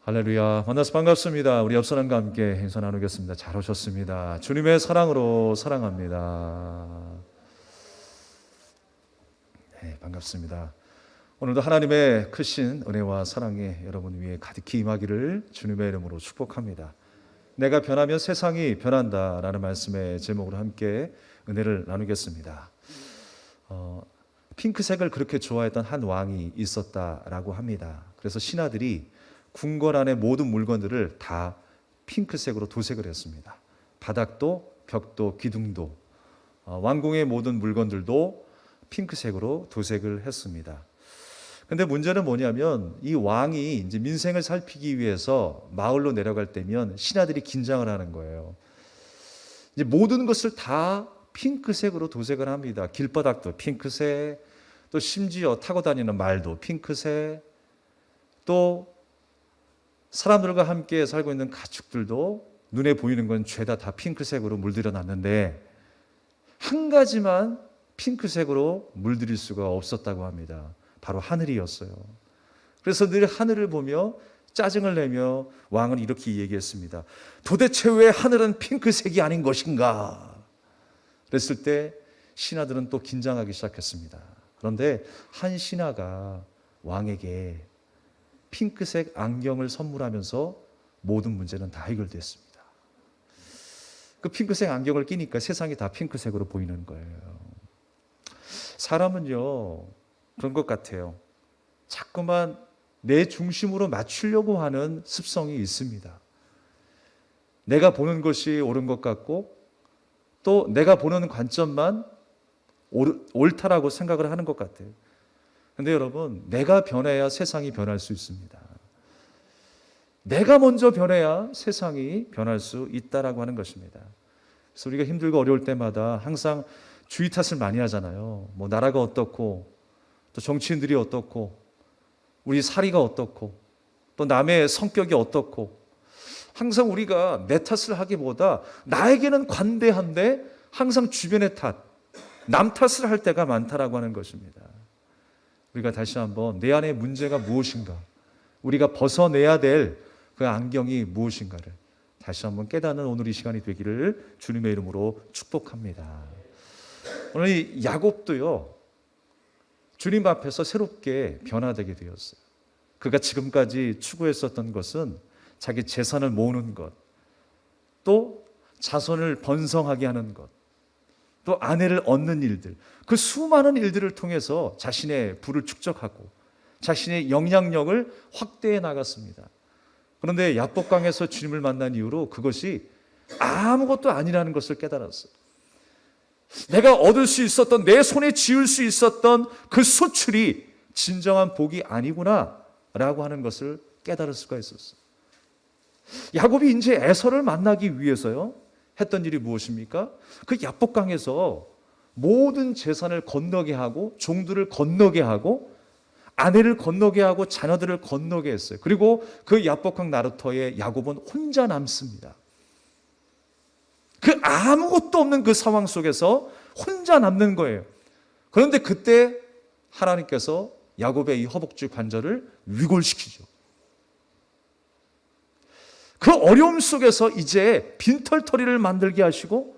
할렐루야. 만나서 반갑습니다. 우리 옆 사람과 함께 인사 나누겠습니다. 잘 오셨습니다. 주님의 사랑으로 사랑합니다. 네, 반갑습니다. 오늘도 하나님의 크신 은혜와 사랑이 여러분 위에 가득히 임하기를 주님의 이름으로 축복합니다. 내가 변하면 세상이 변한다라는 말씀의 제목으로 함께 은혜를 나누겠습니다. 핑크색을 그렇게 좋아했던 한 왕이 있었다라고 합니다. 그래서 신하들이 궁궐 안의 모든 물건들을 다 핑크색으로 도색을 했습니다. 바닥도 벽도 기둥도 왕궁의 모든 물건들도 핑크색으로 도색을 했습니다. 근데 문제는 뭐냐면 이 왕이 이제 민생을 살피기 위해서 마을로 내려갈 때면 신하들이 긴장을 하는 거예요. 이제 모든 것을 다 핑크색으로 도색을 합니다. 길바닥도 핑크색, 또 심지어 타고 다니는 말도 핑크색, 또 사람들과 함께 살고 있는 가축들도 눈에 보이는 건 죄다 다 핑크색으로 물들여 놨는데 한 가지만 핑크색으로 물들일 수가 없었다고 합니다. 바로 하늘이었어요. 그래서 늘 하늘을 보며 짜증을 내며 왕은 이렇게 얘기했습니다. 도대체 왜 하늘은 핑크색이 아닌 것인가? 그랬을 때 신하들은 또 긴장하기 시작했습니다. 그런데 한 신하가 왕에게 핑크색 안경을 선물하면서 모든 문제는 다 해결됐습니다. 그 핑크색 안경을 끼니까 세상이 다 핑크색으로 보이는 거예요. 사람은요, 그런 것 같아요. 자꾸만 내 중심으로 맞추려고 하는 습성이 있습니다. 내가 보는 것이 옳은 것 같고 또 내가 보는 관점만 옳다라고 생각을 하는 것 같아요. 근데 여러분, 내가 변해야 세상이 변할 수 있습니다. 내가 먼저 변해야 세상이 변할 수 있다라고 하는 것입니다. 그래서 우리가 힘들고 어려울 때마다 항상 주위 탓을 많이 하잖아요. 뭐 나라가 어떻고 또 정치인들이 어떻고 우리 사리가 어떻고 또 남의 성격이 어떻고 항상 우리가 내 탓을 하기보다 나에게는 관대한데 항상 주변의 탓, 남 탓을 할 때가 많다라고 하는 것입니다. 우리가 다시 한번 내 안에 문제가 무엇인가, 우리가 벗어내야 될 그 안경이 무엇인가를 다시 한번 깨닫는 오늘 이 시간이 되기를 주님의 이름으로 축복합니다. 오늘 이 야곱도요, 주님 앞에서 새롭게 변화되게 되었어요. 그가 지금까지 추구했었던 것은 자기 재산을 모으는 것, 또 자손을 번성하게 하는 것, 또 아내를 얻는 일들, 그 수많은 일들을 통해서 자신의 부를 축적하고 자신의 영향력을 확대해 나갔습니다. 그런데 야복강에서 주님을 만난 이후로 그것이 아무것도 아니라는 것을 깨달았어요. 내가 얻을 수 있었던, 내 손에 쥐을 수 있었던 그 소출이 진정한 복이 아니구나 라고 하는 것을 깨달을 수가 있었어요. 야곱이 이제 에서를 만나기 위해서요 했던 일이 무엇입니까? 그 야복강에서 모든 재산을 건너게 하고 종들을 건너게 하고 아내를 건너게 하고 자녀들을 건너게 했어요. 그리고 그 야복강 나루터에 야곱은 혼자 남습니다. 그 아무것도 없는 그 상황 속에서 혼자 남는 거예요. 그런데 그때 하나님께서 야곱의 이 허벅지 관절을 위골시키죠. 그 어려움 속에서 이제 빈털터리를 만들게 하시고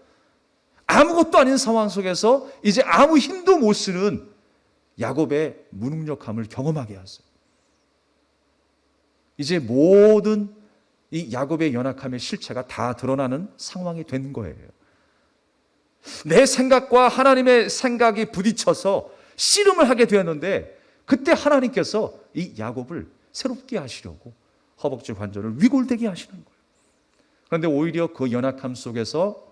아무것도 아닌 상황 속에서 이제 아무 힘도 못 쓰는 야곱의 무능력함을 경험하게 하세요. 이제 모든 이 야곱의 연약함의 실체가 다 드러나는 상황이 된 거예요. 내 생각과 하나님의 생각이 부딪혀서 씨름을 하게 되었는데 그때 하나님께서 이 야곱을 새롭게 하시려고 허벅지 관절을 위골되게 하시는 거예요. 그런데 오히려 그 연약함 속에서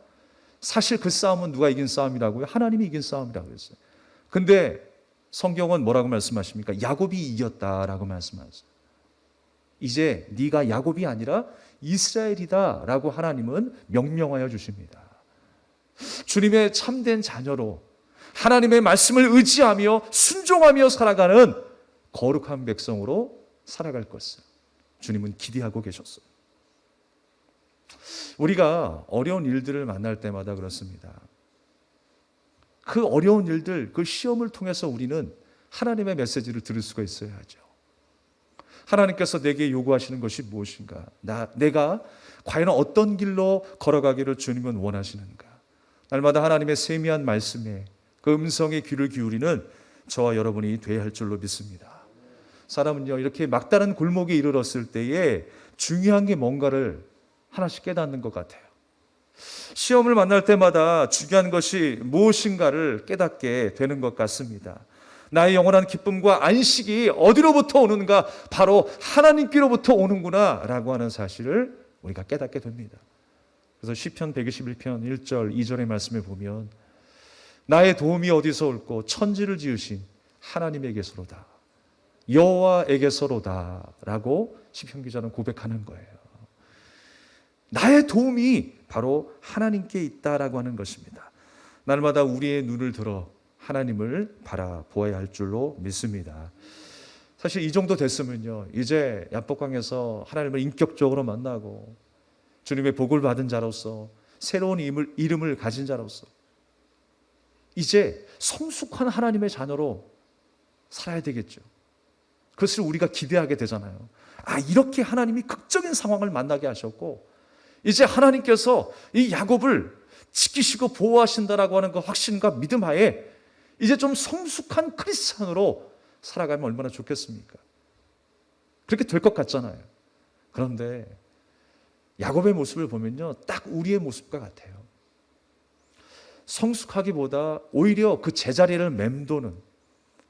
사실 그 싸움은 누가 이긴 싸움이라고요? 하나님이 이긴 싸움이라고 했어요. 근데 성경은 뭐라고 말씀하십니까? 야곱이 이겼다라고 말씀하세요. 이제 네가 야곱이 아니라 이스라엘이다 라고 하나님은 명령하여 주십니다. 주님의 참된 자녀로 하나님의 말씀을 의지하며 순종하며 살아가는 거룩한 백성으로 살아갈 것을 주님은 기대하고 계셨어요. 우리가 어려운 일들을 만날 때마다 그렇습니다. 그 어려운 일들, 그 시험을 통해서 우리는 하나님의 메시지를 들을 수가 있어야 하죠. 하나님께서 내게 요구하시는 것이 무엇인가? 내가 과연 어떤 길로 걸어가기를 주님은 원하시는가? 날마다 하나님의 세미한 말씀에 그 음성에 귀를 기울이는 저와 여러분이 되어야 할 줄로 믿습니다. 사람은요, 이렇게 막다른 골목에 이르렀을 때에 중요한 게 뭔가를 하나씩 깨닫는 것 같아요. 시험을 만날 때마다 중요한 것이 무엇인가를 깨닫게 되는 것 같습니다. 나의 영원한 기쁨과 안식이 어디로부터 오는가? 바로 하나님께로부터 오는구나 라고 하는 사실을 우리가 깨닫게 됩니다. 그래서 시편 121편 1절 2절의 말씀에 보면 나의 도움이 어디서 올꼬 천지를 지으신 하나님에게서로다, 여호와에게서로다 라고 시편 기자는 고백하는 거예요. 나의 도움이 바로 하나님께 있다라고 하는 것입니다. 날마다 우리의 눈을 들어 하나님을 바라보아야 할 줄로 믿습니다. 사실 이 정도 됐으면요, 이제 야복강에서 하나님을 인격적으로 만나고 주님의 복을 받은 자로서 새로운 이름을 가진 자로서 이제 성숙한 하나님의 자녀로 살아야 되겠죠. 그것을 우리가 기대하게 되잖아요. 이렇게 하나님이 극적인 상황을 만나게 하셨고 이제 하나님께서 이 야곱을 지키시고 보호하신다라고 하는 그 확신과 믿음 하에 이제 좀 성숙한 크리스찬으로 살아가면 얼마나 좋겠습니까? 그렇게 될 것 같잖아요. 그런데 야곱의 모습을 보면요, 딱 우리의 모습과 같아요. 성숙하기보다 오히려 그 제자리를 맴도는,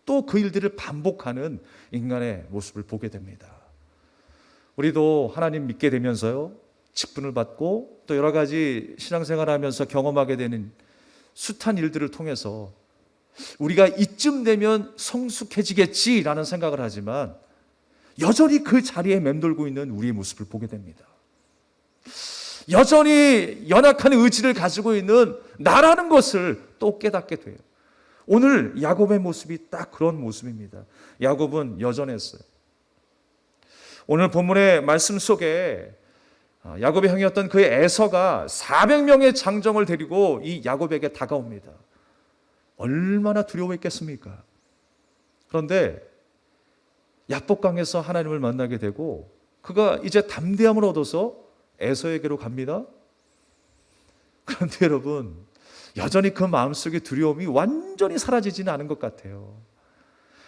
또 그 일들을 반복하는 인간의 모습을 보게 됩니다. 우리도 하나님 믿게 되면서요, 직분을 받고 또 여러 가지 신앙생활을 하면서 경험하게 되는 숱한 일들을 통해서 우리가 이쯤 되면 성숙해지겠지라는 생각을 하지만 여전히 그 자리에 맴돌고 있는 우리의 모습을 보게 됩니다. 여전히 연약한 의지를 가지고 있는 나라는 것을 또 깨닫게 돼요. 오늘 야곱의 모습이 딱 그런 모습입니다. 야곱은 여전했어요. 오늘 본문의 말씀 속에 야곱의 형이었던 그의 에서가 400명의 장정을 데리고 이 야곱에게 다가옵니다. 얼마나 두려워했겠습니까? 그런데 야복강에서 하나님을 만나게 되고 그가 이제 담대함을 얻어서 에서에게로 갑니다. 그런데 여러분, 여전히 그 마음속의 두려움이 완전히 사라지지는 않은 것 같아요.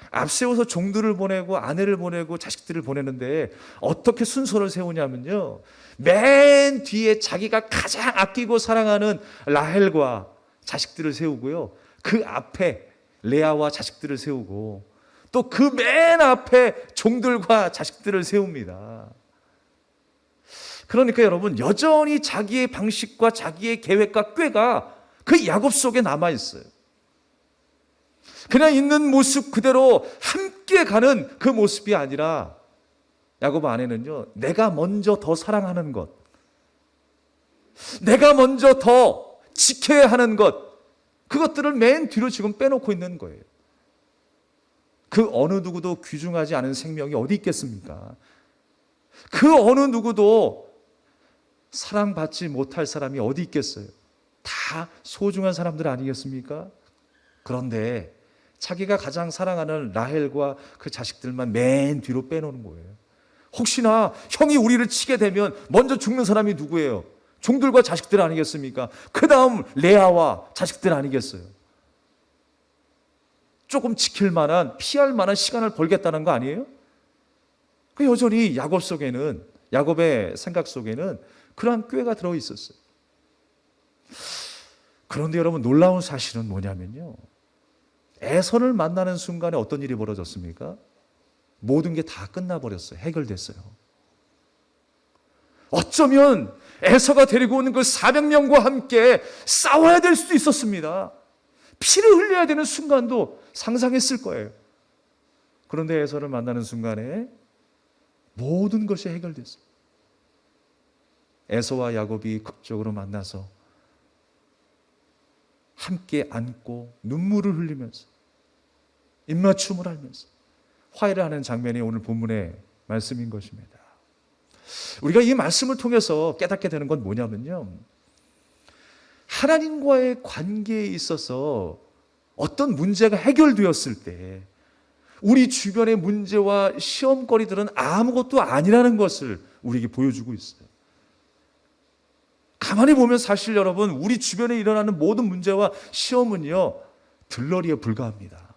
앞세워서 종들을 보내고 아내를 보내고 자식들을 보내는데 어떻게 순서를 세우냐면요, 맨 뒤에 자기가 가장 아끼고 사랑하는 라헬과 자식들을 세우고요, 그 앞에 레아와 자식들을 세우고 또 그 맨 앞에 종들과 자식들을 세웁니다. 그러니까 여러분, 여전히 자기의 방식과 자기의 계획과 꾀가 그 야곱 속에 남아있어요. 그냥 있는 모습 그대로 함께 가는 그 모습이 아니라 야곱 안에는요, 내가 먼저 더 사랑하는 것, 내가 먼저 더 지켜야 하는 것, 그것들을 맨 뒤로 지금 빼놓고 있는 거예요. 그 어느 누구도 귀중하지 않은 생명이 어디 있겠습니까? 그 어느 누구도 사랑받지 못할 사람이 어디 있겠어요? 다 소중한 사람들 아니겠습니까? 그런데 자기가 가장 사랑하는 라헬과 그 자식들만 맨 뒤로 빼놓는 거예요. 혹시나 형이 우리를 치게 되면 먼저 죽는 사람이 누구예요? 종들과 자식들 아니겠습니까? 그 다음 레아와 자식들 아니겠어요? 조금 지킬 만한, 피할 만한 시간을 벌겠다는 거 아니에요? 그 여전히 야곱 속에는, 야곱의 생각 속에는 그러한 꾀가 들어있었어요. 그런데 여러분, 놀라운 사실은 뭐냐면요, 에서를 만나는 순간에 어떤 일이 벌어졌습니까? 모든 게 다 끝나버렸어요. 해결됐어요. 어쩌면 에서가 데리고 오는 그 400명과 함께 싸워야 될 수도 있었습니다. 피를 흘려야 되는 순간도 상상했을 거예요. 그런데 에서를 만나는 순간에 모든 것이 해결됐어요. 에서와 야곱이 극적으로 만나서 함께 안고 눈물을 흘리면서 입맞춤을 하면서 화해를 하는 장면이 오늘 본문의 말씀인 것입니다. 우리가 이 말씀을 통해서 깨닫게 되는 건 뭐냐면요, 하나님과의 관계에 있어서 어떤 문제가 해결되었을 때 우리 주변의 문제와 시험거리들은 아무것도 아니라는 것을 우리에게 보여주고 있어요. 가만히 보면 사실 여러분, 우리 주변에 일어나는 모든 문제와 시험은요, 들러리에 불과합니다.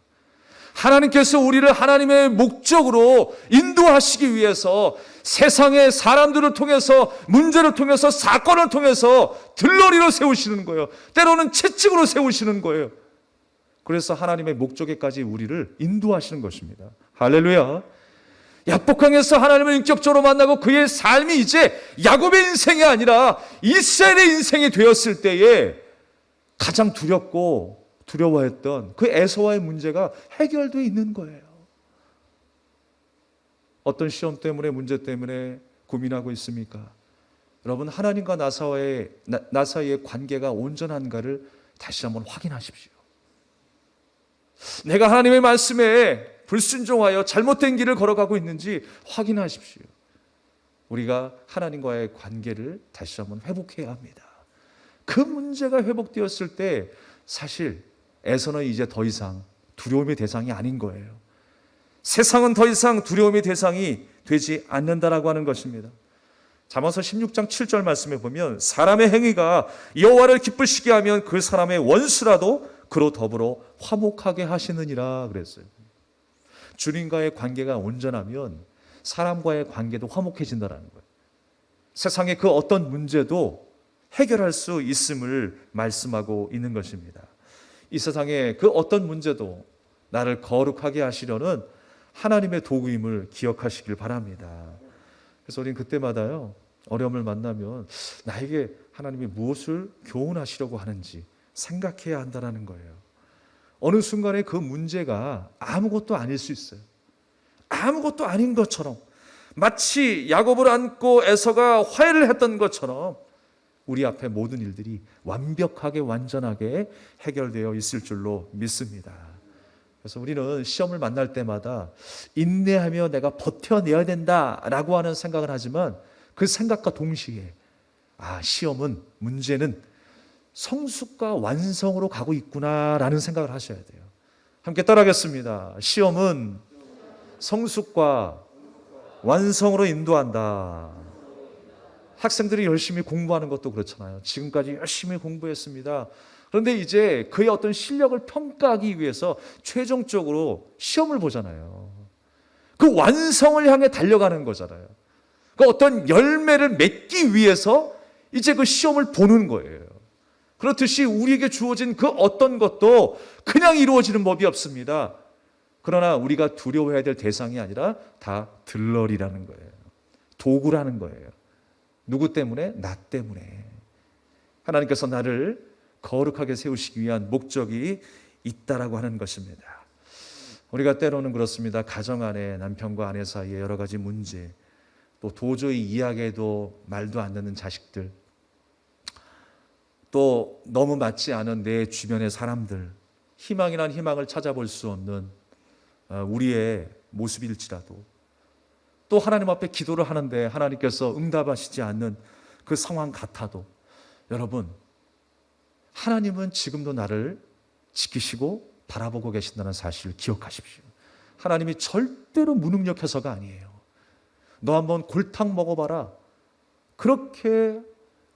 하나님께서 우리를 하나님의 목적으로 인도하시기 위해서 세상의 사람들을 통해서, 문제를 통해서, 사건을 통해서 들러리로 세우시는 거예요. 때로는 채찍으로 세우시는 거예요. 그래서 하나님의 목적에까지 우리를 인도하시는 것입니다. 할렐루야. 야복강에서 하나님을 인격적으로 만나고 그의 삶이 이제 야곱의 인생이 아니라 이스라엘의 인생이 되었을 때에 가장 두렵고 두려워했던 그 에서와의 문제가 해결되어 있는 거예요. 어떤 시험 때문에, 문제 때문에 고민하고 있습니까? 여러분, 하나님과 나 사이의 관계가 온전한가를 다시 한번 확인하십시오. 내가 하나님의 말씀에 불순종하여 잘못된 길을 걸어가고 있는지 확인하십시오. 우리가 하나님과의 관계를 다시 한번 회복해야 합니다. 그 문제가 회복되었을 때 사실 에서는 이제 더 이상 두려움의 대상이 아닌 거예요. 세상은 더 이상 두려움의 대상이 되지 않는다라고 하는 것입니다. 잠언서 16장 7절 말씀에 보면 사람의 행위가 여호와를 기쁘시게 하면 그 사람의 원수라도 그로 더불어 화목하게 하시느니라 그랬어요. 주님과의 관계가 온전하면 사람과의 관계도 화목해진다는 거예요. 세상의 그 어떤 문제도 해결할 수 있음을 말씀하고 있는 것입니다. 이 세상의 그 어떤 문제도 나를 거룩하게 하시려는 하나님의 도구임을 기억하시길 바랍니다. 그래서 우리는 그때마다요, 어려움을 만나면 나에게 하나님이 무엇을 교훈하시려고 하는지 생각해야 한다는 거예요. 어느 순간에 그 문제가 아무것도 아닐 수 있어요. 아무것도 아닌 것처럼, 마치 야곱을 안고 에서가 화해를 했던 것처럼 우리 앞에 모든 일들이 완벽하게, 완전하게 해결되어 있을 줄로 믿습니다. 그래서 우리는 시험을 만날 때마다 인내하며 내가 버텨내야 된다라고 하는 생각을 하지만 그 생각과 동시에 시험은, 문제는 성숙과 완성으로 가고 있구나라는 생각을 하셔야 돼요. 함께 따라하겠습니다. 시험은 성숙과 완성으로 인도한다. 학생들이 열심히 공부하는 것도 그렇잖아요. 지금까지 열심히 공부했습니다. 그런데 이제 그의 어떤 실력을 평가하기 위해서 최종적으로 시험을 보잖아요. 그 완성을 향해 달려가는 거잖아요. 그 어떤 열매를 맺기 위해서 이제 그 시험을 보는 거예요. 그렇듯이 우리에게 주어진 그 어떤 것도 그냥 이루어지는 법이 없습니다. 그러나 우리가 두려워해야 될 대상이 아니라 다 들러리라는 거예요. 도구라는 거예요. 누구 때문에? 나 때문에. 하나님께서 나를 거룩하게 세우시기 위한 목적이 있다라고 하는 것입니다. 우리가 때로는 그렇습니다. 가정 안에 남편과 아내 사이에 여러 가지 문제, 또 도저히 이야기해도 말도 안 듣는 자식들, 또 너무 맞지 않은 내 주변의 사람들, 희망이란 희망을 찾아볼 수 없는 우리의 모습일지라도, 또 하나님 앞에 기도를 하는데 하나님께서 응답하시지 않는 그 상황 같아도, 여러분, 하나님은 지금도 나를 지키시고 바라보고 계신다는 사실을 기억하십시오. 하나님이 절대로 무능력해서가 아니에요. 너 한번 골탕 먹어봐라, 그렇게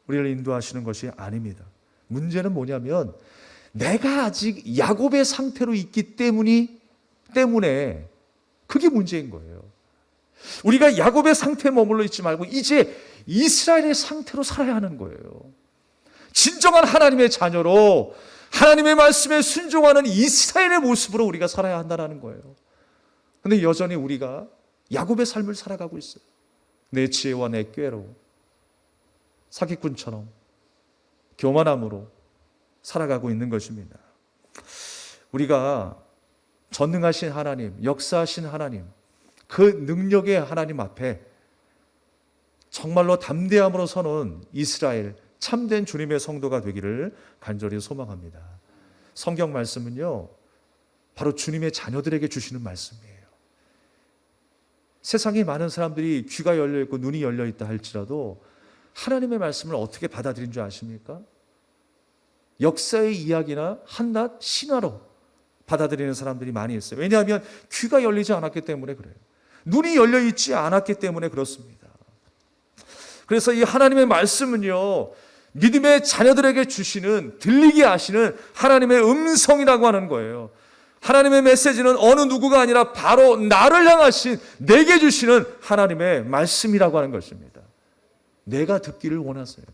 우리를 인도하시는 것이 아닙니다. 문제는 뭐냐면 내가 아직 야곱의 상태로 있기 때문에 그게 문제인 거예요. 우리가 야곱의 상태에 머물러 있지 말고 이제 이스라엘의 상태로 살아야 하는 거예요. 진정한 하나님의 자녀로 하나님의 말씀에 순종하는 이스라엘의 모습으로 우리가 살아야 한다는 거예요. 그런데 여전히 우리가 야곱의 삶을 살아가고 있어요. 내 지혜와 내 꾀로, 사기꾼처럼, 교만함으로 살아가고 있는 것입니다. 우리가 전능하신 하나님, 역사하신 하나님, 그 능력의 하나님 앞에 정말로 담대함으로 서는 이스라엘, 참된 주님의 성도가 되기를 간절히 소망합니다. 성경 말씀은요, 바로 주님의 자녀들에게 주시는 말씀이에요. 세상에 많은 사람들이 귀가 열려있고 눈이 열려있다 할지라도 하나님의 말씀을 어떻게 받아들인 줄 아십니까? 역사의 이야기나 한낱 신화로 받아들이는 사람들이 많이 있어요. 왜냐하면 귀가 열리지 않았기 때문에 그래요. 눈이 열려 있지 않았기 때문에 그렇습니다. 그래서 이 하나님의 말씀은요, 믿음의 자녀들에게 주시는, 들리게 하시는 하나님의 음성이라고 하는 거예요. 하나님의 메시지는 어느 누구가 아니라 바로 나를 향하신, 내게 주시는 하나님의 말씀이라고 하는 것입니다. 내가 듣기를 원하세요.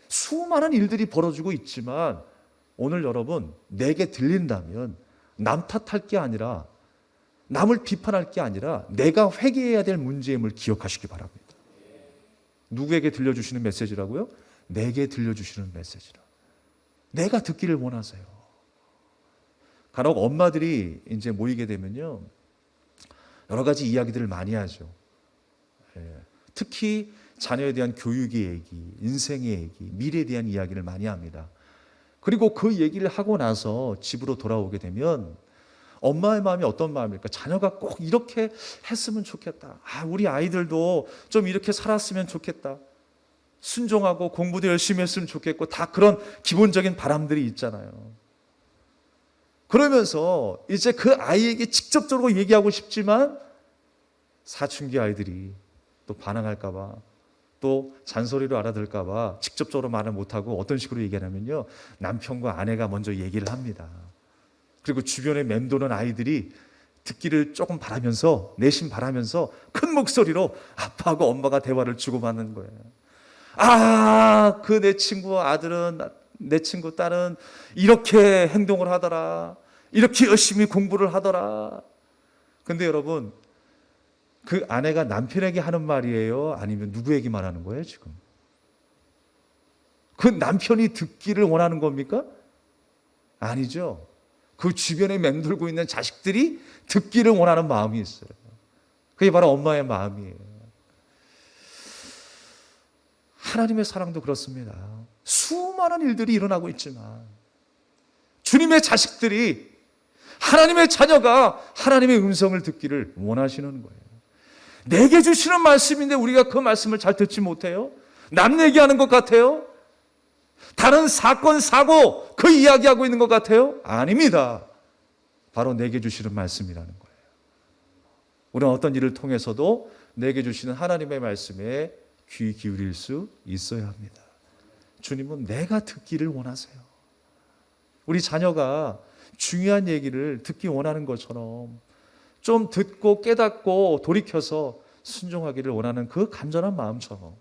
수많은 일들이 벌어지고 있지만 오늘 여러분, 내게 들린다면 남 탓할 게 아니라, 남을 비판할 게 아니라 내가 회개해야 될 문제임을 기억하시기 바랍니다. 누구에게 들려주시는 메시지라고요? 내게 들려주시는 메시지라. 내가 듣기를 원하세요. 간혹 엄마들이 이제 모이게 되면요, 여러 가지 이야기들을 많이 하죠. 특히 자녀에 대한 교육의 얘기, 인생의 얘기, 미래에 대한 이야기를 많이 합니다. 그리고 그 얘기를 하고 나서 집으로 돌아오게 되면 엄마의 마음이 어떤 마음일까? 자녀가 꼭 이렇게 했으면 좋겠다. 우리 아이들도 좀 이렇게 살았으면 좋겠다. 순종하고 공부도 열심히 했으면 좋겠고, 다 그런 기본적인 바람들이 있잖아요. 그러면서 이제 그 아이에게 직접적으로 얘기하고 싶지만 사춘기 아이들이 또 반항할까 봐, 또 잔소리로 알아들을까 봐 직접적으로 말을 못하고 어떤 식으로 얘기하냐면요, 남편과 아내가 먼저 얘기를 합니다. 그리고 주변에 맴도는 아이들이 듣기를 조금 바라면서, 내심 바라면서 큰 목소리로 아빠하고 엄마가 대화를 주고받는 거예요. 그 내 친구 아들은, 내 친구 딸은 이렇게 행동을 하더라. 이렇게 열심히 공부를 하더라. 근데 여러분, 그 아내가 남편에게 하는 말이에요? 아니면 누구에게 말하는 거예요, 지금? 그 남편이 듣기를 원하는 겁니까? 아니죠. 그 주변에 맴돌고 있는 자식들이 듣기를 원하는 마음이 있어요. 그게 바로 엄마의 마음이에요. 하나님의 사랑도 그렇습니다. 수많은 일들이 일어나고 있지만 주님의 자식들이, 하나님의 자녀가 하나님의 음성을 듣기를 원하시는 거예요. 내게 주시는 말씀인데 우리가 그 말씀을 잘 듣지 못해요? 남 얘기하는 것 같아요? 다른 사건, 사고 그 이야기하고 있는 것 같아요? 아닙니다. 바로 내게 주시는 말씀이라는 거예요. 우리는 어떤 일을 통해서도 내게 주시는 하나님의 말씀에 귀 기울일 수 있어야 합니다. 주님은 내가 듣기를 원하세요. 우리 자녀가 중요한 얘기를 듣기 원하는 것처럼 좀 듣고 깨닫고 돌이켜서 순종하기를 원하는 그 간절한 마음처럼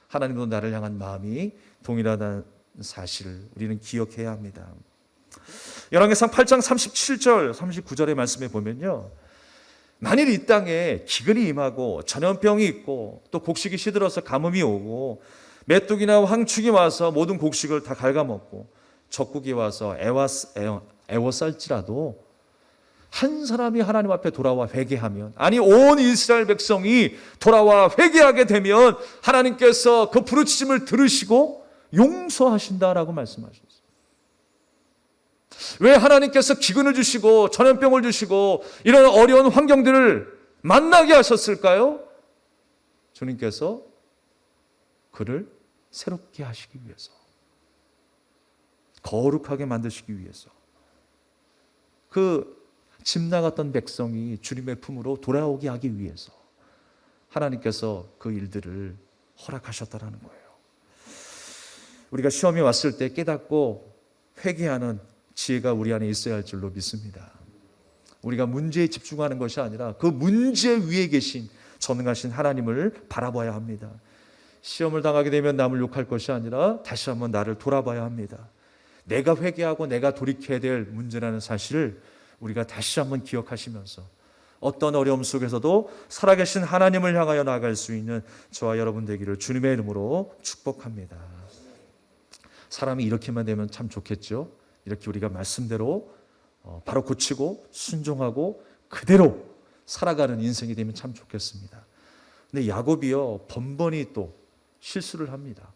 하나님도 나를 향한 마음이 동일하다는 사실을 우리는 기억해야 합니다. 열왕기상 8장 37절 39절의 말씀에 보면요, 만일 이 땅에 기근이 임하고 전염병이 있고 또 곡식이 시들어서 가뭄이 오고 메뚜기나 황축이 와서 모든 곡식을 다 갉아먹고 적국이 와서 애워쌀지라도 한 사람이 하나님 앞에 돌아와 회개하면, 아니 온 이스라엘 백성이 돌아와 회개하게 되면 하나님께서 그 부르짖음을 들으시고 용서하신다라고 말씀하셨어요. 왜 하나님께서 기근을 주시고 전염병을 주시고 이런 어려운 환경들을 만나게 하셨을까요? 주님께서 그를 새롭게 하시기 위해서, 거룩하게 만드시기 위해서, 그 집 나갔던 백성이 주님의 품으로 돌아오게 하기 위해서 하나님께서 그 일들을 허락하셨다라는 거예요. 우리가 시험이 왔을 때 깨닫고 회개하는 지혜가 우리 안에 있어야 할 줄로 믿습니다. 우리가 문제에 집중하는 것이 아니라 그 문제 위에 계신 전능하신 하나님을 바라봐야 합니다. 시험을 당하게 되면 남을 욕할 것이 아니라 다시 한번 나를 돌아봐야 합니다. 내가 회개하고 내가 돌이켜야 될 문제라는 사실을 우리가 다시 한번 기억하시면서 어떤 어려움 속에서도 살아계신 하나님을 향하여 나아갈 수 있는 저와 여러분 되기를 주님의 이름으로 축복합니다. 사람이 이렇게만 되면 참 좋겠죠. 이렇게 우리가 말씀대로 바로 고치고 순종하고 그대로 살아가는 인생이 되면 참 좋겠습니다. 근데 야곱이요, 번번이 또 실수를 합니다.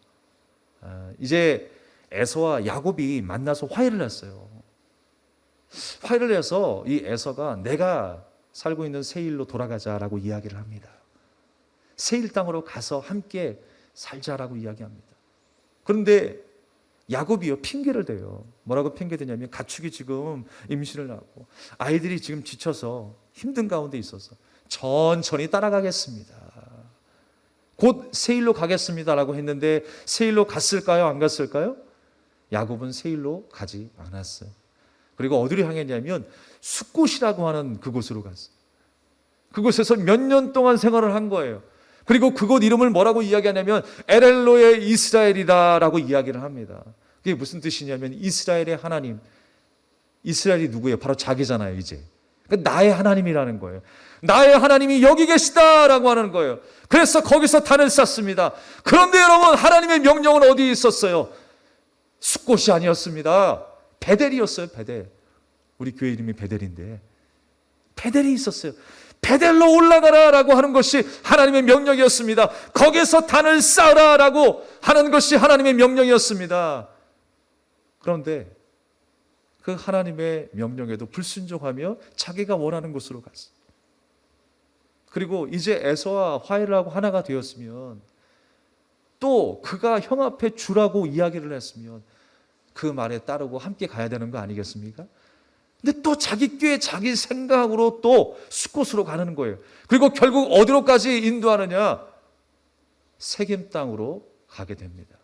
이제 에서와 야곱이 만나서 화해를 했어요. 화해를 해서 이 에서가 내가 살고 있는 세일로 돌아가자라고 이야기를 합니다. 세일 땅으로 가서 함께 살자라고 이야기합니다. 그런데 야곱이요 핑계를 대요. 뭐라고 핑계 대냐면 가축이 지금 임신을 하고 아이들이 지금 지쳐서 힘든 가운데 있어서 천천히 따라가겠습니다. 곧 세일로 가겠습니다라고 했는데 세일로 갔을까요? 안 갔을까요? 야곱은 세일로 가지 않았어요. 그리고 어디로 향했냐면 숫곳이라고 하는 그곳으로 갔어요. 그곳에서 몇 년 동안 생활을 한 거예요. 그리고 그곳 이름을 뭐라고 이야기하냐면 에렐로의 이스라엘이다라고 이야기를 합니다. 그게 무슨 뜻이냐면 이스라엘의 하나님. 이스라엘이 누구예요? 바로 자기잖아요, 이제. 그러니까 나의 하나님이라는 거예요. 나의 하나님이 여기 계시다라고 하는 거예요. 그래서 거기서 단을 쌓습니다. 그런데 여러분, 하나님의 명령은 어디에 있었어요? 숫곳이 아니었습니다. 베델이었어요, 베델. 우리 교회 이름이 베델인데 베델이 있었어요. 베델로 올라가라라고 하는 것이 하나님의 명령이었습니다. 거기서 단을 쌓으라라고 하는 것이 하나님의 명령이었습니다. 그런데 그 하나님의 명령에도 불순종하며 자기가 원하는 곳으로 갔어요. 그리고 이제 에서와 화해를 하고 하나가 되었으면 또 그가 형 앞에 주라고 이야기를 했으면 그 말에 따르고 함께 가야 되는 거 아니겠습니까? 근데 또 자기 꾀, 자기 생각으로 또 숫곳으로 가는 거예요. 그리고 결국 어디로까지 인도하느냐? 세겜 땅으로 가게 됩니다.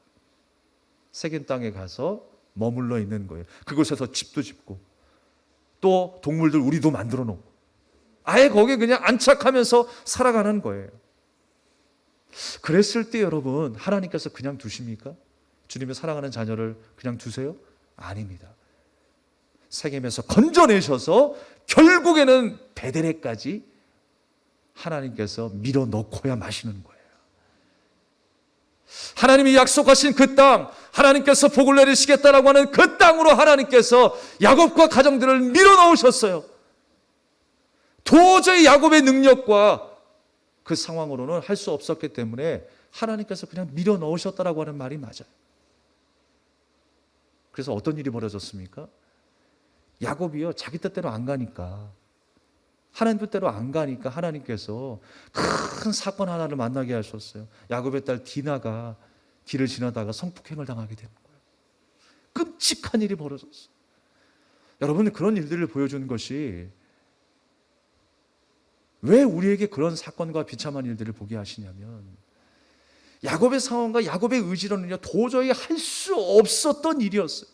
세겜 땅에 가서 머물러 있는 거예요. 그곳에서 집도 짓고 또 동물들 우리도 만들어 놓고 아예 거기에 그냥 안착하면서 살아가는 거예요. 그랬을 때 여러분, 하나님께서 그냥 두십니까? 주님의 사랑하는 자녀를 그냥 두세요? 아닙니다. 세겜에서 건져내셔서 결국에는 베델에까지 하나님께서 밀어넣고야 마시는 거예요. 하나님이 약속하신 그 땅, 하나님께서 복을 내리시겠다라고 하는 그 땅으로 하나님께서 야곱과 가정들을 밀어넣으셨어요. 도저히 야곱의 능력과 그 상황으로는 할 수 없었기 때문에 하나님께서 그냥 밀어넣으셨다라고 하는 말이 맞아요. 그래서 어떤 일이 벌어졌습니까? 야곱이요, 자기 뜻대로 안 가니까, 하나님 뜻대로 안 가니까 하나님께서 큰 사건 하나를 만나게 하셨어요. 야곱의 딸 디나가 길을 지나다가 성폭행을 당하게 되는 거예요. 끔찍한 일이 벌어졌어요. 여러분, 그런 일들을 보여주는 것이 왜 우리에게 그런 사건과 비참한 일들을 보게 하시냐면 야곱의 상황과 야곱의 의지로는요 도저히 할 수 없었던 일이었어요.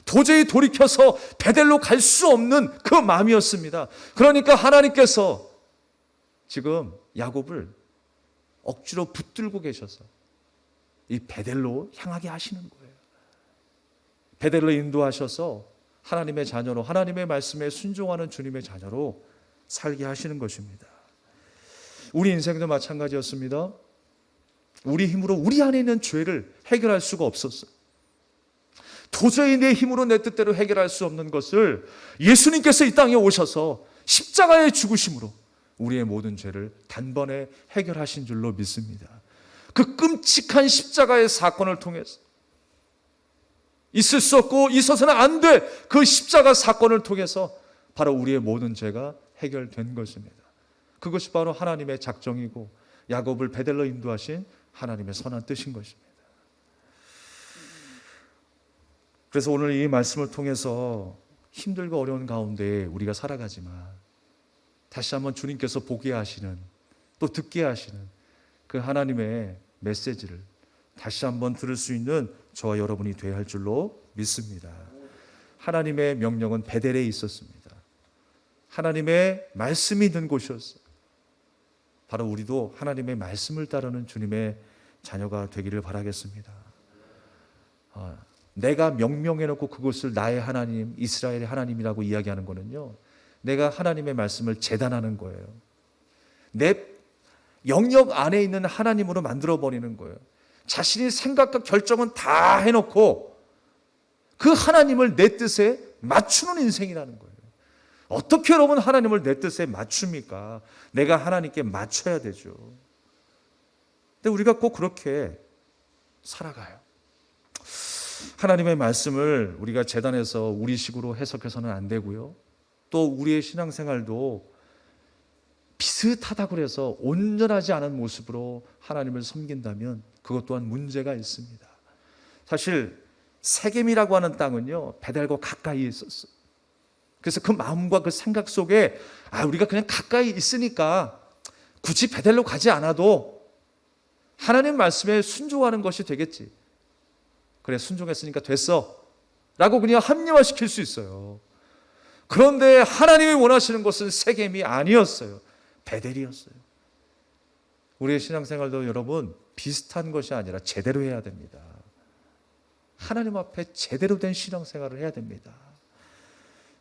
도저히 돌이켜서 베델로 갈 수 없는 그 마음이었습니다. 그러니까 하나님께서 지금 야곱을 억지로 붙들고 계셔서 이 베델로 향하게 하시는 거예요. 베델로 인도하셔서 하나님의 자녀로, 하나님의 말씀에 순종하는 주님의 자녀로 살게 하시는 것입니다. 우리 인생도 마찬가지였습니다. 우리 힘으로 우리 안에 있는 죄를 해결할 수가 없었어요. 도저히 내 힘으로 내 뜻대로 해결할 수 없는 것을 예수님께서 이 땅에 오셔서 십자가의 죽으심으로 우리의 모든 죄를 단번에 해결하신 줄로 믿습니다. 그 끔찍한 십자가의 사건을 통해서 있을 수 없고 있어서는 안 돼. 그 십자가 사건을 통해서 바로 우리의 모든 죄가 해결된 것입니다. 그것이 바로 하나님의 작정이고 야곱을 베델로 인도하신 하나님의 선한 뜻인 것입니다. 그래서 오늘 이 말씀을 통해서 힘들고 어려운 가운데 우리가 살아가지만 다시 한번 주님께서 보게 하시는, 또 듣게 하시는 그 하나님의 메시지를 다시 한번 들을 수 있는 저와 여러분이 되어야 할 줄로 믿습니다. 하나님의 명령은 베델에 있었습니다. 하나님의 말씀이 있는 곳이었어요. 바로 우리도 하나님의 말씀을 따르는 주님의 자녀가 되기를 바라겠습니다. 내가 명명해놓고 그것을 나의 하나님, 이스라엘의 하나님이라고 이야기하는 거는요, 내가 하나님의 말씀을 재단하는 거예요. 내 영역 안에 있는 하나님으로 만들어버리는 거예요. 자신이 생각과 결정은 다 해놓고 그 하나님을 내 뜻에 맞추는 인생이라는 거예요. 어떻게 여러분 하나님을 내 뜻에 맞춥니까? 내가 하나님께 맞춰야 되죠. 근데 우리가 꼭 그렇게 살아가요. 하나님의 말씀을 우리가 재단해서 우리식으로 해석해서는 안 되고요. 또 우리의 신앙생활도 비슷하다고 해서 온전하지 않은 모습으로 하나님을 섬긴다면 그것 또한 문제가 있습니다. 사실 세겜이라고 하는 땅은요, 베델과 가까이에 있었어요. 그래서 그 마음과 그 생각 속에 우리가 그냥 가까이 있으니까 굳이 베델로 가지 않아도 하나님 말씀에 순종하는 것이 되겠지. 그래, 순종했으니까 됐어 라고 그냥 합리화시킬 수 있어요. 그런데 하나님이 원하시는 것은 세겜이 아니었어요. 베델이었어요. 우리의 신앙생활도 여러분 비슷한 것이 아니라 제대로 해야 됩니다. 하나님 앞에 제대로 된 신앙생활을 해야 됩니다.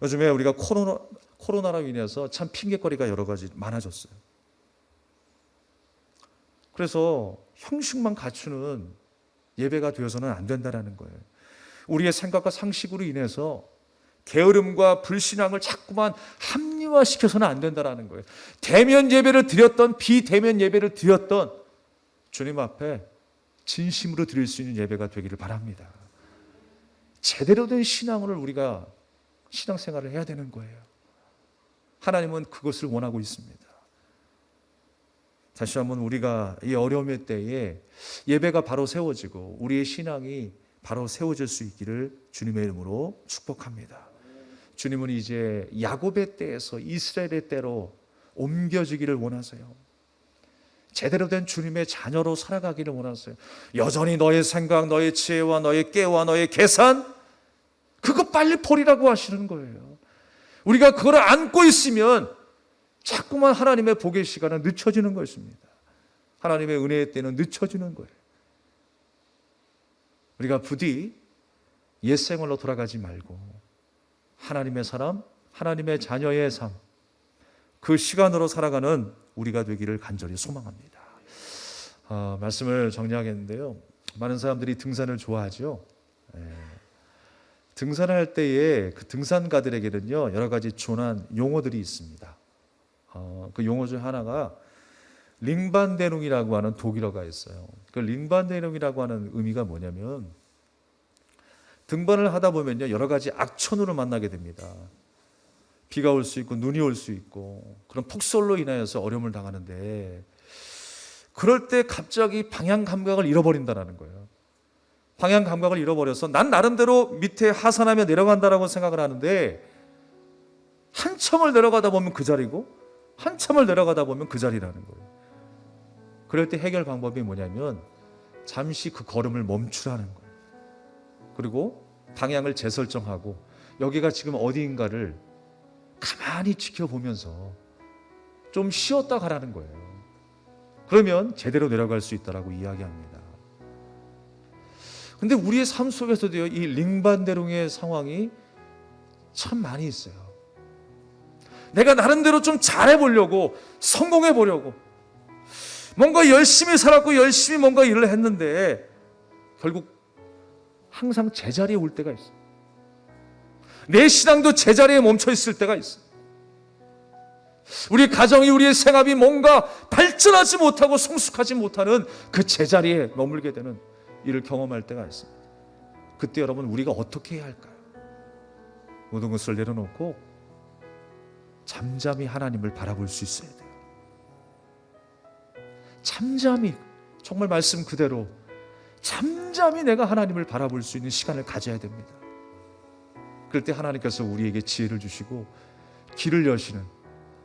요즘에 우리가 코로나로 인해서 참 핑계거리가 여러 가지 많아졌어요. 그래서 형식만 갖추는 예배가 되어서는 안 된다는 거예요. 우리의 생각과 상식으로 인해서 게으름과 불신앙을 자꾸만 합리화시켜서는 안 된다는 거예요. 대면 예배를 드렸던 비대면 예배를 드렸던 주님 앞에 진심으로 드릴 수 있는 예배가 되기를 바랍니다. 제대로 된 신앙을 우리가 신앙생활을 해야 되는 거예요. 하나님은 그것을 원하고 있습니다. 다시 한번 우리가 이 어려움의 때에 예배가 바로 세워지고 우리의 신앙이 바로 세워질 수 있기를 주님의 이름으로 축복합니다. 주님은 이제 야곱의 때에서 이스라엘의 때로 옮겨지기를 원하세요. 제대로 된 주님의 자녀로 살아가기를 원하세요. 여전히 너의 생각, 너의 지혜와 너의 깨와 너의 계산, 그거 빨리 버리라고 하시는 거예요. 우리가 그걸 안고 있으면 자꾸만 하나님의 복의 시간은 늦춰지는 것입니다. 하나님의 은혜의 때는 늦춰지는 거예요. 우리가 부디 옛 생활로 돌아가지 말고 하나님의 사람, 하나님의 자녀의 삶, 그 시간으로 살아가는 우리가 되기를 간절히 소망합니다. 말씀을 정리하겠는데요. 많은 사람들이 등산을 좋아하죠. 등산할 때에 그 등산가들에게는요, 여러 가지 준한 용어들이 있습니다. 그 용어 중 하나가 링반데룽이라고 하는 독일어가 있어요. 그 링반데룽이라고 하는 의미가 뭐냐면, 등반을 하다 보면요, 여러 가지 악천후를 만나게 됩니다. 비가 올 수 있고 눈이 올 수 있고 그런 폭설로 인하여서 어려움을 당하는데, 그럴 때 갑자기 방향 감각을 잃어버린다는 거예요. 방향 감각을 잃어버려서 난 나름대로 밑에 하산하며 내려간다라고 생각을 하는데, 한참을 내려가다 보면 그 자리고 한참을 내려가다 보면 그 자리라는 거예요. 그럴 때 해결 방법이 뭐냐면 잠시 그 걸음을 멈추라는 거예요. 그리고 방향을 재설정하고 여기가 지금 어디인가를 가만히 지켜보면서 좀 쉬었다 가라는 거예요. 그러면 제대로 내려갈 수 있다라고 이야기합니다. 근데 우리의 삶 속에서도요, 이 링반데룽의 상황이 참 많이 있어요. 내가 나름대로 좀 잘해보려고, 성공해보려고 뭔가 열심히 살았고 열심히 뭔가 일을 했는데 결국 항상 제자리에 올 때가 있어요. 내 신앙도 제자리에 멈춰 있을 때가 있어요. 우리 가정이, 우리의 생활이 뭔가 발전하지 못하고 성숙하지 못하는 그 제자리에 머물게 되는 일을 경험할 때가 있습니다. 그때 여러분, 우리가 어떻게 해야 할까요? 모든 것을 내려놓고 잠잠히 하나님을 바라볼 수 있어야 돼요. 잠잠히, 정말 말씀 그대로 잠잠히 내가 하나님을 바라볼 수 있는 시간을 가져야 됩니다. 그럴 때 하나님께서 우리에게 지혜를 주시고 길을 여시는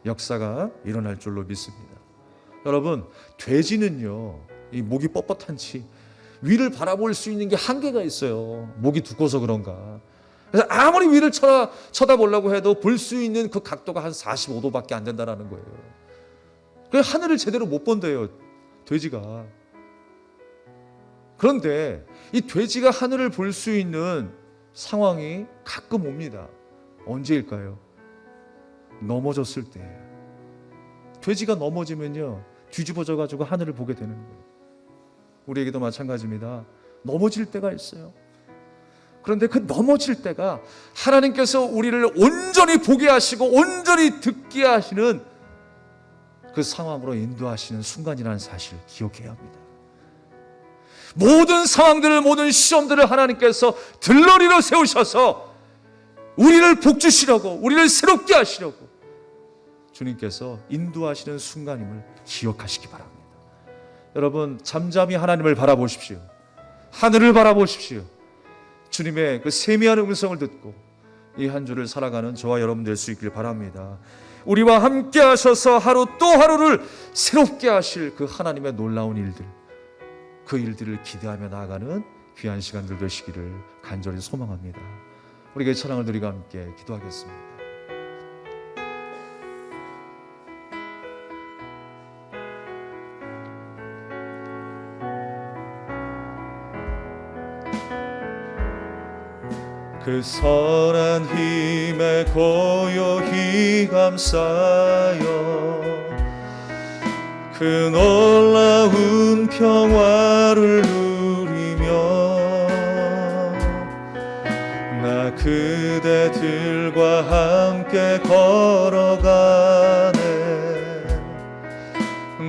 역사가 일어날 줄로 믿습니다. 여러분, 돼지는요, 이 목이 뻣뻣한지 위를 바라볼 수 있는 게 한계가 있어요. 목이 두꺼워서 그런가. 그래서 아무리 위를 쳐다보려고 해도 볼 수 있는 그 각도가 한 45도밖에 안 된다는 거예요. 그래서 하늘을 제대로 못 본대요, 돼지가. 그런데 이 돼지가 하늘을 볼 수 있는 상황이 가끔 옵니다. 언제일까요? 넘어졌을 때. 돼지가 넘어지면요, 뒤집어져 가지고 하늘을 보게 되는 거예요. 우리에게도 마찬가지입니다. 넘어질 때가 있어요. 그런데 그 넘어질 때가 하나님께서 우리를 온전히 보게 하시고 온전히 듣게 하시는 그 상황으로 인도하시는 순간이라는 사실을 기억해야 합니다. 모든 상황들을, 모든 시험들을 하나님께서 들러리로 세우셔서 우리를 복주시려고, 우리를 새롭게 하시려고 주님께서 인도하시는 순간임을 기억하시기 바랍니다. 여러분, 잠잠히 하나님을 바라보십시오. 하늘을 바라보십시오. 주님의 그 세미한 음성을 듣고 이 한 주를 살아가는 저와 여러분 될 수 있길 바랍니다. 우리와 함께 하셔서 하루 또 하루를 새롭게 하실 그 하나님의 놀라운 일들, 그 일들을 기대하며 나아가는 귀한 시간들 되시기를 간절히 소망합니다. 우리가 찬양을 드리고 함께 기도하겠습니다. 그 선한 힘에 고요히 감싸여 그 놀라운 평화를 누리며 나 그대들과 함께 걸어가네.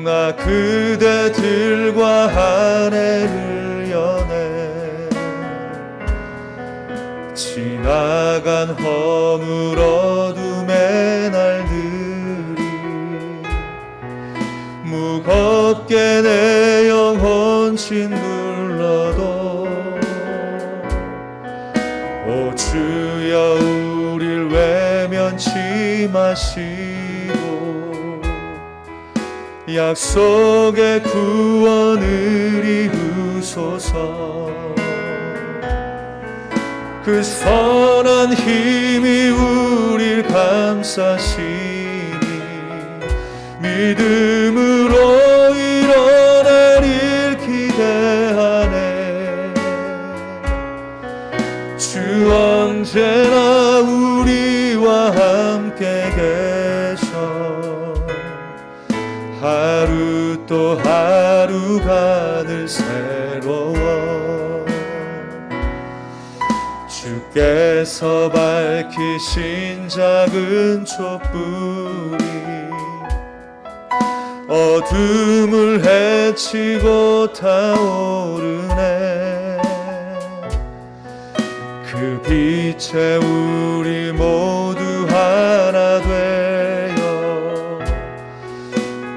나 그대들과 한 해를 여네. 지나간 허물 어둠의 날들이 무겁게 내 영혼 짓눌러도 오 주여 우릴 외면치 마시고 약속의 구원을 이루소서. 그 선한 힘이 우릴 감싸시니 믿음으로 일어나릴 기대하네. 주 언제나 우리와 함께 계셔 하루 또 하루가 늘 새로워. 주께서 밝히신 작은 촛불이 어둠을 헤치고 타오르네. 그 빛에 우리 모두 하나 되어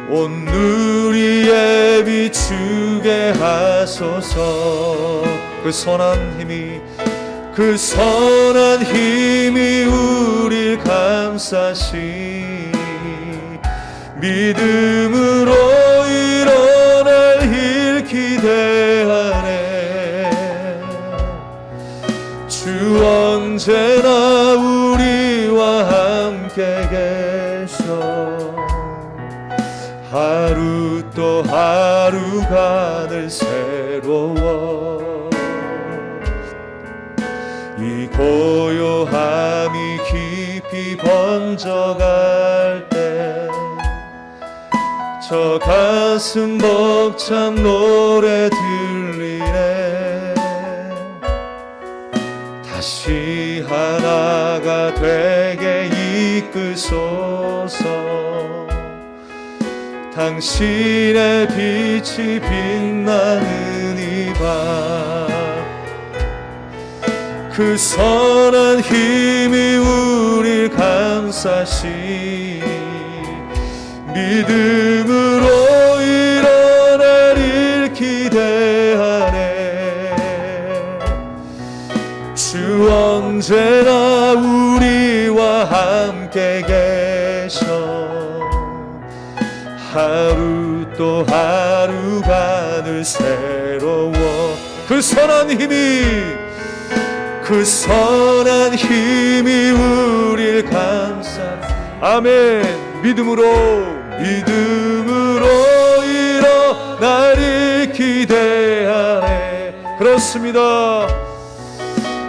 온 누리에 비추게 하소서. 그 선한 힘이 우릴 감싸시니 믿음으로 일어날 일 기대하네. 주 언제나 우리와 함께 계셔 하루 또 하루가 늘 새로워. 이 고요함이 깊이 번져갈 때 저 가슴 벅찬 노래 들리네. 다시 하나가 되게 이끄소서. 당신의 빛이 빛나는 이 밤 그 선한 힘이 우릴 감싸시니 믿음으로 일어날 일 기대하네. 주 언제나 우리와 함께 계셔 하루 또 하루가 늘 새로워. 그 선한 힘이 우릴 감싸. 아멘. 믿음으로 일어나리 기대하네. 그렇습니다.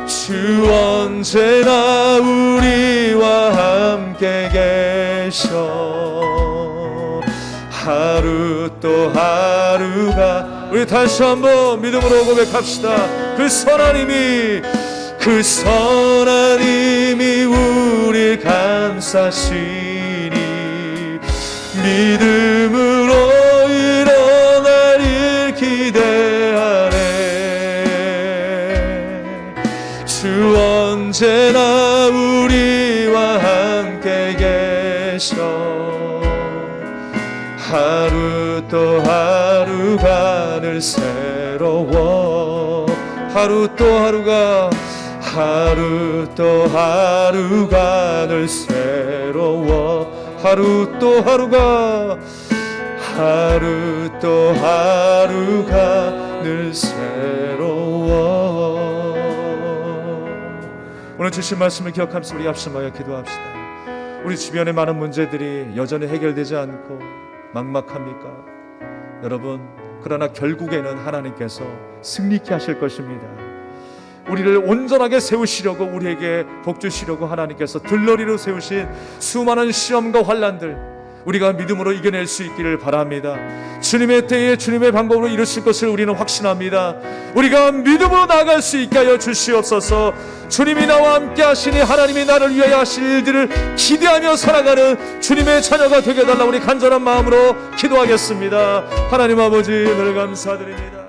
주 언제나 우리와 함께 계셔 하루 또 하루가. 우리 다시 한번 믿음으로 고백합시다. 그 선한 힘이 우릴 감싸시니 믿음으로 일어날 일 기대하네. 주 언제나 우리와 함께 계셔 하루 또 하루가 늘 새로워. 하루 또 하루가 늘 새로워. 하루 또 하루가 늘 새로워. 오늘 주신 말씀을 기억하면서 우리 합심하여 기도합시다. 우리 주변의 많은 문제들이 여전히 해결되지 않고 막막합니까? 여러분, 그러나 결국에는 하나님께서 승리케 하실 것입니다. 우리를 온전하게 세우시려고, 우리에게 복 주시려고 하나님께서 들러리로 세우신 수많은 시험과 환난들, 우리가 믿음으로 이겨낼 수 있기를 바랍니다. 주님의 때에 주님의 방법으로 이루실 것을 우리는 확신합니다. 우리가 믿음으로 나아갈 수 있게 하여 주시옵소서. 주님이 나와 함께 하시니 하나님이 나를 위하여 하실 일들을 기대하며 살아가는 주님의 자녀가 되게 해달라 우리 간절한 마음으로 기도하겠습니다. 하나님 아버지, 늘 감사드립니다.